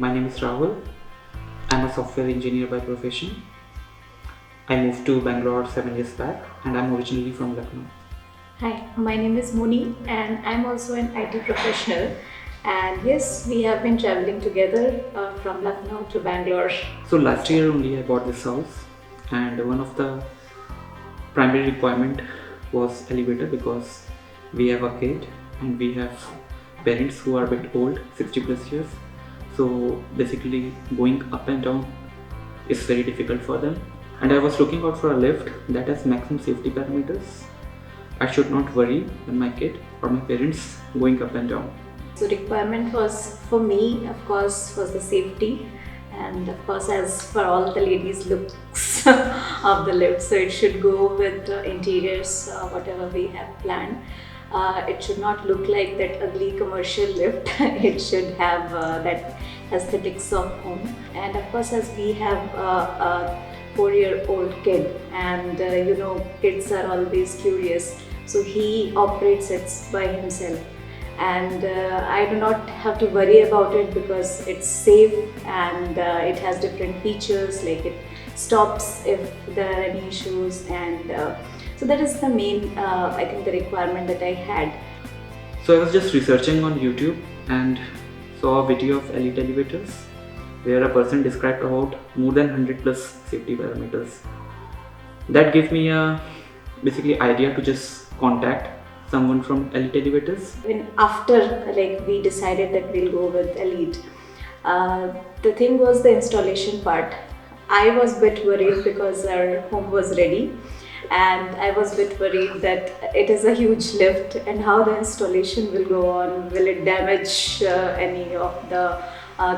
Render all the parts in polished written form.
My name is Rahul. I'm a software engineer by profession. I moved to Bangalore 7 years back and I'm originally from Lucknow. Hi, my name is Muni and I'm also an IT professional. And yes, we have been traveling together from Lucknow to Bangalore. So last year only I bought this house, and one of the primary requirement was elevator because we have a kid and we have parents who are a bit old, 60 plus years. So basically going up and down is very difficult for them. And I was looking out for a lift that has maximum safety parameters. I should not worry when my kid or my parents going up and down. So requirement was for me, of course, was the safety, and of course, as for all the ladies, looks of the lift. So it should go with the interiors, whatever we have planned. It should not look like that ugly commercial lift. It should have that aesthetics of home. And of course, as we have a 4-year-old kid, and kids are always curious. So he operates it by himself, and I do not have to worry about it because it's safe and it has different features, like it stops if there are any issues, and so that is the main I think the requirement that I had. So I was just researching on YouTube and saw a video of elite elevators where a person described about more than 100 plus safety parameters. That gave me a basically idea to just contact someone from elite elevators. When after we decided that we'll go with elite, the thing was the installation part. I was a bit worried because our home was ready, and I was a bit worried that it is a huge lift and how the installation will go on. Will it damage any of the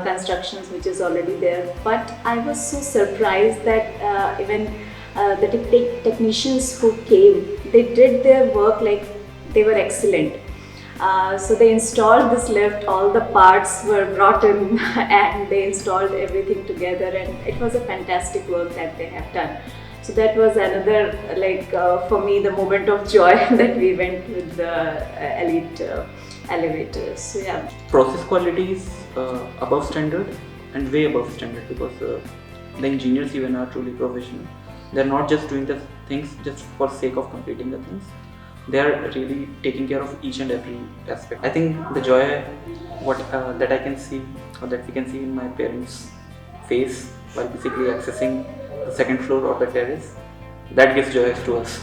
constructions which is already there? But I was so surprised that even the technicians who came, they did their work like they were excellent. So they installed this lift, all the parts were brought in and they installed everything together, and it was a fantastic work that they have done. So that was another for me the moment of joy that we went with the elite elevators. So yeah. Process quality is above standard and way above standard because the engineers even are truly professional. They're not just doing the things just for sake of completing the things. They are really taking care of each and every aspect. I think the joy that I can see or that we can see in my parents' face while basically accessing the second floor or the terrace, that gives joy to us.